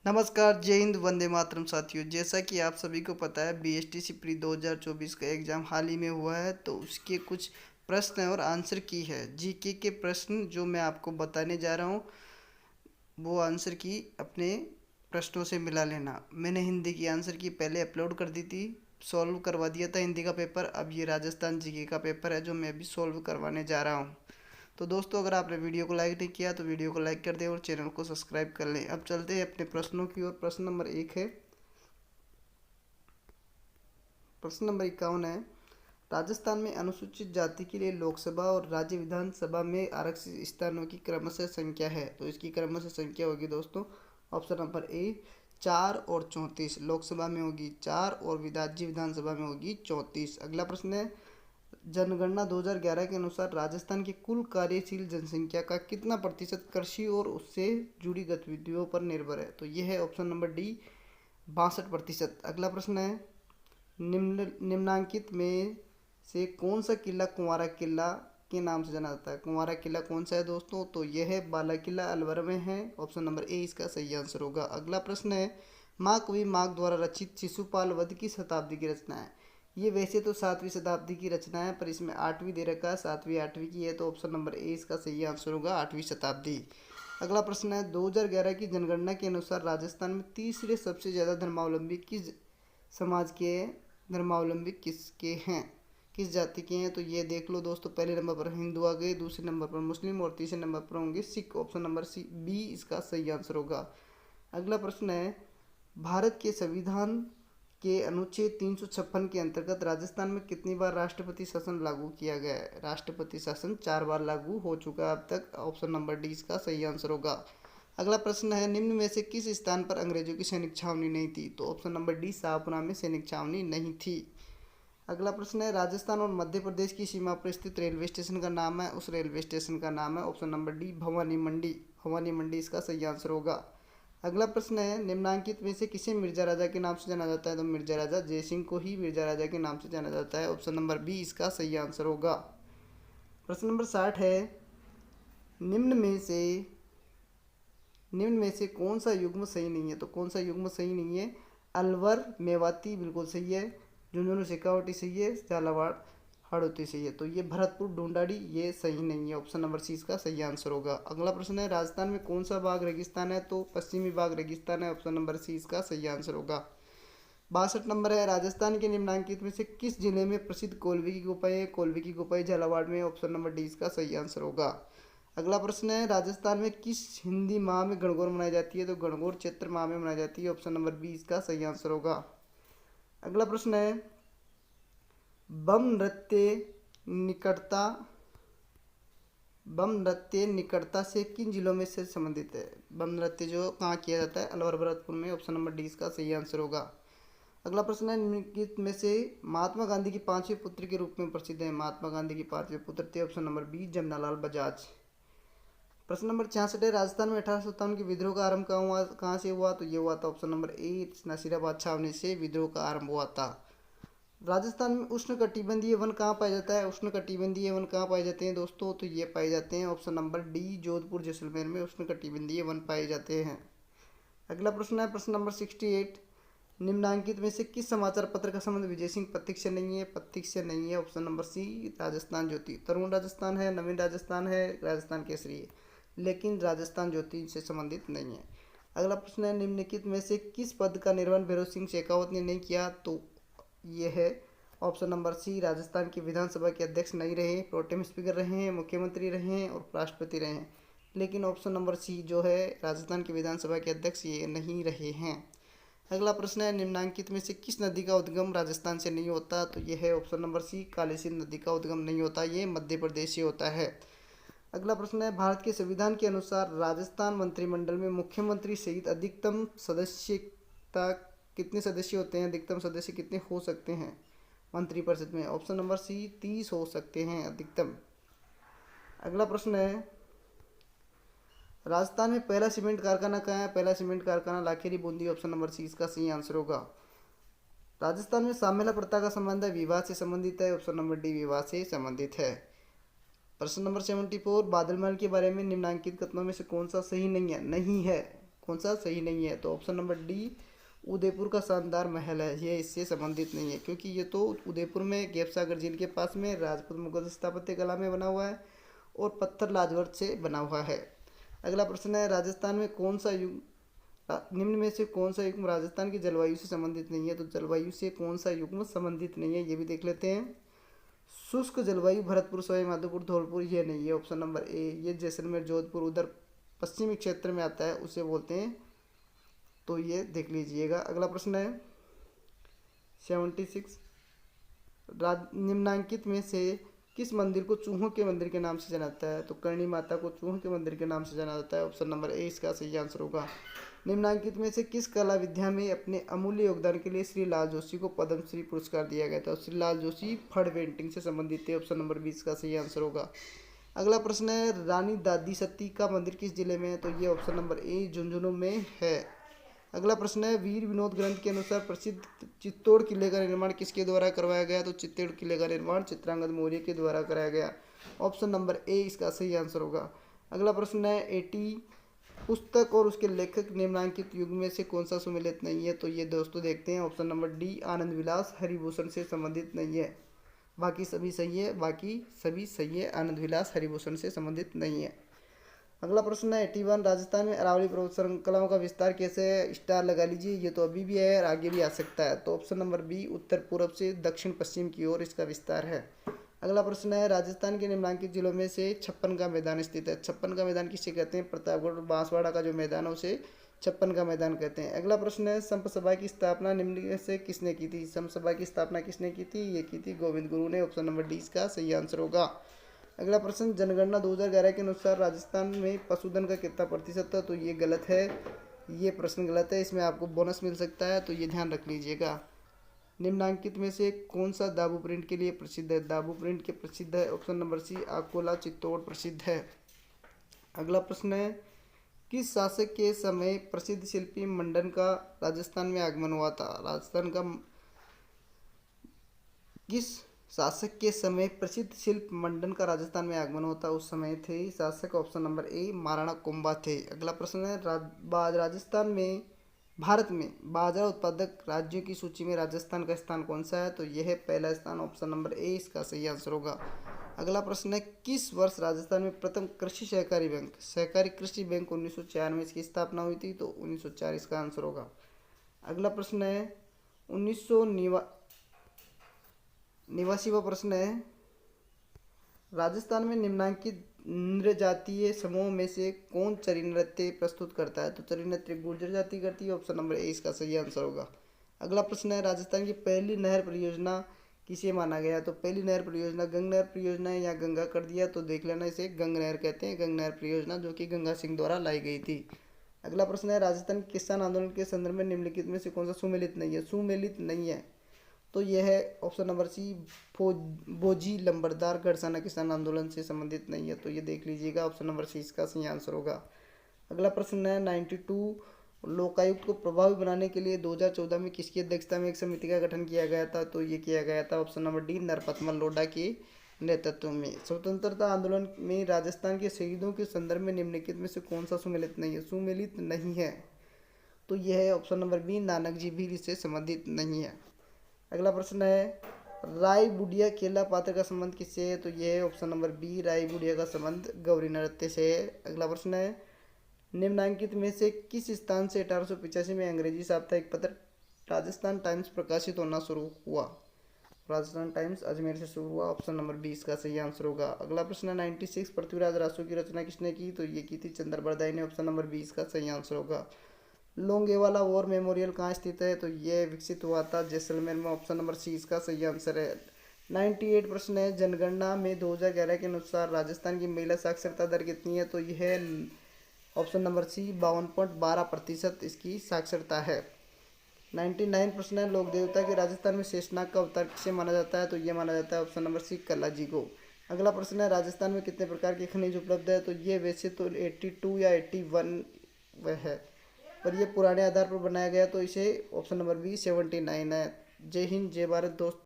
नमस्कार, जय हिंद, वंदे मातरम साथियों। जैसा कि आप सभी को पता है, बीएसटीसी प्री 2024 का एग्ज़ाम हाल ही में हुआ है, तो उसके कुछ प्रश्न और आंसर की है जीके के प्रश्न जो मैं आपको बताने जा रहा हूँ। वो आंसर की अपने प्रश्नों से मिला लेना। मैंने हिंदी की आंसर की पहले अपलोड कर दी थी, सॉल्व करवा दिया था हिंदी का पेपर। अब ये राजस्थान जीके का पेपर है जो मैं अभी सॉल्व करवाने जा रहा हूँ। तो दोस्तों, अगर आपने वीडियो को लाइक नहीं किया तो वीडियो को लाइक कर दें और चैनल को सब्सक्राइब कर लें। अब चलते हैं अपने प्रश्नों की ओर। प्रश्न नंबर 1 है। प्रश्न नंबर 51 है। राजस्थान में अनुसूचित जाति के लिए लोकसभा और राज्य विधानसभा में आरक्षित स्थानों की क्रमशः संख्या है। तो इसकी क्रमशः संख्या होगी दोस्तों, ऑप्शन नंबर ए 4 और 34। लोकसभा में होगी 4 और राज्य विधानसभा में होगी 34। अगला प्रश्न है। जनगणना 2011 के अनुसार राजस्थान की कुल कार्यशील जनसंख्या का कितना प्रतिशत कृषि और उससे जुड़ी गतिविधियों पर निर्भर है। तो यह है ऑप्शन नंबर डी 62%। अगला प्रश्न है। निम्नांकित में से कौन सा किला कुंवारा किला के नाम से जाना जाता है। कुंवारा किला कौन सा है दोस्तों? तो यह है बाला किला, अलवर में है। ऑप्शन नंबर ए इसका सही आंसर होगा। अगला प्रश्न है। माँ कवि माघ द्वारा रचित शिशुपाल वध की शताब्दी की रचना है। ये वैसे तो 7वीं शताब्दी की रचना है, पर इसमें 8वीं दे रखा है, 7वीं 8वीं की है। तो ऑप्शन नंबर ए इसका सही आंसर होगा, 8वीं शताब्दी। अगला प्रश्न है। 2011 की जनगणना के अनुसार राजस्थान में तीसरे सबसे ज़्यादा धर्मावलंबी किस समाज के धर्मावलंबी किसके हैं, किस जाति के हैं? तो ये देख लो दोस्तों, पहले नंबर पर हिंदू आ गए, दूसरे नंबर पर मुस्लिम और तीसरे नंबर पर होंगे सिख। ऑप्शन नंबर सी बी इसका सही आंसर होगा। अगला प्रश्न है। भारत के संविधान के अनुच्छेद 356 के अंतर्गत राजस्थान में कितनी बार राष्ट्रपति शासन लागू किया गया है? राष्ट्रपति शासन 4 बार लागू हो चुका है अब तक। ऑप्शन नंबर डी इसका सही आंसर होगा। अगला प्रश्न है। निम्न में से किस स्थान पर अंग्रेजों की सैनिक छावनी नहीं थी? तो ऑप्शन नंबर डी शाहपुरा में सैनिक छावनी नहीं थी। अगला प्रश्न है। राजस्थान और मध्य प्रदेश की सीमा पर स्थित रेलवे स्टेशन का नाम है, उस रेलवे स्टेशन का नाम है ऑप्शन नंबर डी भवानी मंडी। भवानी मंडी इसका सही आंसर होगा। अगला प्रश्न है। निम्नांकित में से किसे मिर्जा राजा के नाम से जाना जाता है? तो मिर्जा राजा जयसिंह को ही मिर्जा राजा के नाम से जाना जाता है। ऑप्शन नंबर बी इसका सही आंसर होगा। प्रश्न नंबर 60 है। निम्न में से निम्न में से कौन सा युग्म सही नहीं है? तो कौन सा युग्म सही नहीं है? अलवर मेवाती बिल्कुल सही है, झुंझुनू शेखावटी सही है, झालावाड़ हाड़ौती सही है। तो ये भरतपुर ढूंढाड़ी ये सही नहीं है। ऑप्शन नंबर सी इसका सही आंसर होगा। अगला प्रश्न है। राजस्थान में कौन सा बाघ रेगिस्तान है? तो पश्चिमी बाघ रेगिस्तान है। ऑप्शन नंबर सी इसका सही आंसर होगा। 62 नंबर है। राजस्थान के निम्नांकित में से किस जिले में प्रसिद्ध कोलवी की गुफाएं है? कोलवी की गुफाएं झालावाड़ में। ऑप्शन नंबर डी इसका सही आंसर होगा। अगला प्रश्न है। राजस्थान में किस हिंदी माह में गणगौर मनाई जाती है? तो गणगौर चैत्र माह में मनाई जाती है। ऑप्शन नंबर बी इसका सही आंसर होगा। अगला प्रश्न है। बम नृत्य निकटता बम नृत्य निकटता से किन जिलों में से संबंधित है? बम नृत्य जो कहाँ किया जाता है? अलवर भरतपुर में। ऑप्शन नंबर डी इसका सही आंसर होगा। अगला प्रश्न है। निम्नलिखित में से महात्मा गांधी की पांचवें पुत्र के रूप में प्रसिद्ध है। महात्मा गांधी की पांचवें पुत्र थे। Option number B Jamnalal Bajaj. प्रश्न नंबर 66 है। राजस्थान में 1857 के विद्रोह का आरंभ कहाँ से हुआ? तो ये हुआ था ऑप्शन नंबर ए नासिराबाद छावनी से विद्रोह का आरंभ हुआ था। राजस्थान में उष्णकटिबंधीय वन कहाँ पाया जाता है? उष्णकटिबंधीय वन कहाँ पाए जाते हैं दोस्तों? तो ये पाए जाते हैं option number D Jodhpur Jaisalmer में उष्णकटिबंधीय वन पाए जाते हैं। अगला प्रश्न है। प्रश्न नंबर 68। निम्नांकित में से किस समाचार पत्र का संबंध विजय सिंह पथिक से नहीं है? पथिक से नहीं है। ऑप्शन नंबर सी राजस्थान ज्योति। तरुण राजस्थान है, नवीन राजस्थान है, राजस्थान केसरी है, लेकिन राजस्थान ज्योति से संबंधित नहीं है। अगला प्रश्न है। निम्नलिखित में से किस पद का निर्वहन भैरव सिंह शेखावत ने नहीं किया? तो ये है ऑप्शन नंबर सी राजस्थान की विधानसभा के अध्यक्ष नहीं रहे, प्रोटेम स्पीकर रहे हैं, मुख्यमंत्री रहे हैं और राष्ट्रपति रहे हैं। लेकिन ऑप्शन नंबर सी जो है राजस्थान की विधानसभा के अध्यक्ष ये नहीं रहे हैं। अगला प्रश्न है। निम्नांकित में से किस नदी का उद्गम राजस्थान से नहीं होता? तो यह है ऑप्शन नंबर सी कालीसिंध नदी का उद्गम नहीं होता, ये मध्य प्रदेश से होता है। अगला प्रश्न है। भारत के संविधान के अनुसार राजस्थान मंत्रिमंडल में मुख्यमंत्री सहित अधिकतम सदस्यता कितने सदस्य होते हैं? अधिकतम सदस्य कितने हो सकते हैं मंत्रिपरिषद में? ऑप्शन नंबर सी 30 हो सकते हैं अधिकतम। अगला प्रश्न है। राजस्थान में पहला सीमेंट कारखाना कहाँ है? पहला सीमेंट कारखाना Lakheri Bundi. Option number C इसका सही आंसर होगा। राजस्थान में सामेला प्रथा का संबंध है, विवाह से संबंधित है। ऑप्शन नंबर डी विवाह से संबंधित है। प्रश्न नंबर 74। बादल महल के बारे में निम्नांकित कथनों में से कौन सा सही नहीं है? नहीं है कौन सा सही नहीं है। तो ऑप्शन नंबर डी उदयपुर का शानदार महल है, ये इससे संबंधित नहीं है, क्योंकि ये तो उदयपुर में गेपसागर झील के पास में राजपूत मुगल स्थापत्य कला में बना हुआ है और पत्थर लाजवर्त से बना हुआ है। अगला प्रश्न है, राजस्थान में कौन सा युग निम्न में से कौन सा युग्म राजस्थान की जलवायु से संबंधित नहीं है। तो जलवायु से कौन सा युग्म संबंधित नहीं है, ये भी देख लेते हैं। शुष्क जलवायु भरतपुर, सवाई माधोपुर, धौलपुर, ये नहीं है ऑप्शन नंबर ए। ये जैसलमेर, जोधपुर उधर पश्चिमी क्षेत्र में आता है, उसे बोलते हैं, तो ये देख लीजिएगा। अगला प्रश्न है 76, निम्नांकित में से किस मंदिर को चूहों के मंदिर के नाम से जाना जाता है। तो करणी माता को चूहों के मंदिर के नाम से जाना जाता है, ऑप्शन नंबर ए इसका सही आंसर होगा। निम्नांकित में से किस कला विद्या में अपने अमूल्य योगदान के लिए श्री लाल जोशी को पद्मश्री पुरस्कार दिया गया था। श्री लाल जोशी फड़ पेंटिंग से संबंधित थे, ऑप्शन नंबर 20 का सही आंसर होगा। अगला प्रश्न है, रानी दादी सती का मंदिर किस जिले में है। तो ये ऑप्शन नंबर ए झुंझुनू में है। अगला प्रश्न है, वीर विनोद ग्रंथ के अनुसार प्रसिद्ध चित्तौड़ किले का निर्माण किसके द्वारा करवाया गया। तो चित्तौड़ किले का निर्माण चित्रांगद मौर्य के द्वारा कराया गया, ऑप्शन नंबर ए इसका सही आंसर होगा। अगला प्रश्न है, 80 पुस्तक और उसके लेखक निम्नांकित युग में से कौन सा सुमेलित नहीं है। तो ये दोस्तों देखते हैं, ऑप्शन नंबर डी आनंद विलास हरिभूषण से संबंधित नहीं है, बाकी सभी सही है, बाकी सभी सही है, आनंद विलास हरिभूषण से संबंधित नहीं है। अगला प्रश्न है 81, राजस्थान में अरावली पर्वत श्रृंखलाओं का विस्तार कैसे है। स्टार लगा लीजिए, ये तो अभी भी है और आगे भी आ सकता है। तो ऑप्शन नंबर बी उत्तर पूर्व से दक्षिण पश्चिम की ओर इसका विस्तार है। अगला प्रश्न है, राजस्थान के निम्नांकित जिलों में से 56 का मैदान स्थित है। 56 का मैदान किसे कहते हैं। प्रतापगढ़ और बांसवाड़ा का जो मैदान है उसे 56 का मैदान कहते हैं। अगला प्रश्न है, संप सभा की स्थापना निम्न में से किसने की थी। संप सभा की स्थापना किसने की थी, ये की थी गोविंद गुरु ने, ऑप्शन नंबर डी इसका सही आंसर होगा। अगला प्रश्न, जनगणना 2011 के अनुसार राजस्थान में पशुधन का कितना प्रतिशत है। तो ये गलत है, ये प्रश्न गलत है, इसमें आपको बोनस मिल सकता है, तो ये ध्यान रख लीजिएगा। निम्नांकित में से कौन सा दाबू प्रिंट के लिए प्रसिद्ध है। दाबू प्रिंट के प्रसिद्ध है, option number C Akola Chittor प्रसिद्ध है। अगला प्रश्न है, किस शासक के समय प्रसिद्ध शिल्पी मंडन का राजस्थान में आगमन हुआ था। राजस्थान का किस शासक के समय प्रसिद्ध शिल्प मंडन का राजस्थान में आगमन होता उस समय थे शासक, option number A Maharana Kumbha थे। अगला प्रश्न है, राजस्थान में भारत में बाजरा उत्पादक राज्यों की सूची में राजस्थान का स्थान कौन सा है। तो यह है पहला स्थान, ऑप्शन नंबर ए इसका सही आंसर होगा। अगला प्रश्न है, किस वर्ष राजस्थान में प्रथम कृषि सहकारी बैंक सहकारी कृषि बैंक 1904 में इसकी स्थापना हुई थी। तो 1904 इसका आंसर होगा। अगला प्रश्न है 1989 प्रश्न है, राजस्थान में निम्नांकित नृत्य जातीय समूह में से कौन चरी नृत्य प्रस्तुत करता है। तो चरी नृत्य गुर्जर जाति करती है, ऑप्शन नंबर ए इसका सही आंसर होगा। अगला प्रश्न है, राजस्थान की पहली नहर परियोजना किसे माना गया। तो पहली नहर परियोजना गंग नहर परियोजना है, या गंगा कर दिया तो देख लेना, इसे गंग नहर कहते हैं, गंग नहर परियोजना, जो कि गंगा सिंह द्वारा लाई गई थी। अगला प्रश्न है, राजस्थान किसान आंदोलन के संदर्भ में निम्नलिखित में से कौन सा सुमेलित नहीं है। सुमेलित नहीं है, तो यह है ऑप्शन नंबर सी बोजी लंबरदार गढ़साना किसान आंदोलन से संबंधित नहीं है, तो ये देख लीजिएगा, ऑप्शन नंबर सी इसका सही आंसर होगा। अगला प्रश्न है 92, लोकायुक्त को प्रभावी बनाने के लिए 2014 में किसकी अध्यक्षता में एक समिति का गठन किया गया था। तो ये किया गया था, ऑप्शन नंबर डी नरपतमल लोढ़ा के नेतृत्व में। स्वतंत्रता आंदोलन में राजस्थान के शहीदों के संदर्भ में निम्नलिखित में से कौन सा सुमेलित नहीं है। सुमेलित नहीं है, तो यह है option number B Nanak ji भी इससे संबंधित नहीं है। अगला प्रश्न है, राय बुढ़िया खेला पात्र का संबंध किससे है। तो यह है ऑप्शन नंबर बी राय बुढ़िया का संबंध गौरी नृत्य से है। अगला प्रश्न है, निम्नांकित में से किस स्थान से 1885 में अंग्रेजी साप्ताहिक पत्र राजस्थान टाइम्स प्रकाशित होना शुरू हुआ। राजस्थान टाइम्स अजमेर से शुरू हुआ, ऑप्शन नंबर 20 का सही आंसर होगा। अगला प्रश्न है 96, पृथ्वीराज रासो की रचना किसने की। तो ये की थी चंद्र बरदाई ने, ऑप्शन नंबर 20 का सही आंसर होगा। लोंगेवाला वॉर मेमोरियल कहाँ स्थित है। तो ये विकसित हुआ था जैसलमेर में, ऑप्शन नंबर सी इसका सही आंसर है। 98 प्रश्न है, जनगणना में 2011 के अनुसार राजस्थान की महिला साक्षरता दर कितनी है। तो यह ऑप्शन नंबर सी 52.12% इसकी साक्षरता है। 99 प्रश्न है, लोक देवता के राजस्थान में शेषनाग का अवतार किसे माना जाता है। तो ये माना जाता है ऑप्शन नंबर सी कल्ला जी को। अगला प्रश्न है, राजस्थान में कितने प्रकार के खनिज उपलब्ध है। तो ये वैसे तो 82 या 81 वह है, पर ये पुराने आधार पर बनाया गया, तो इसे ऑप्शन नंबर बी 79 है। जय हिंद, जय भारत दोस्त।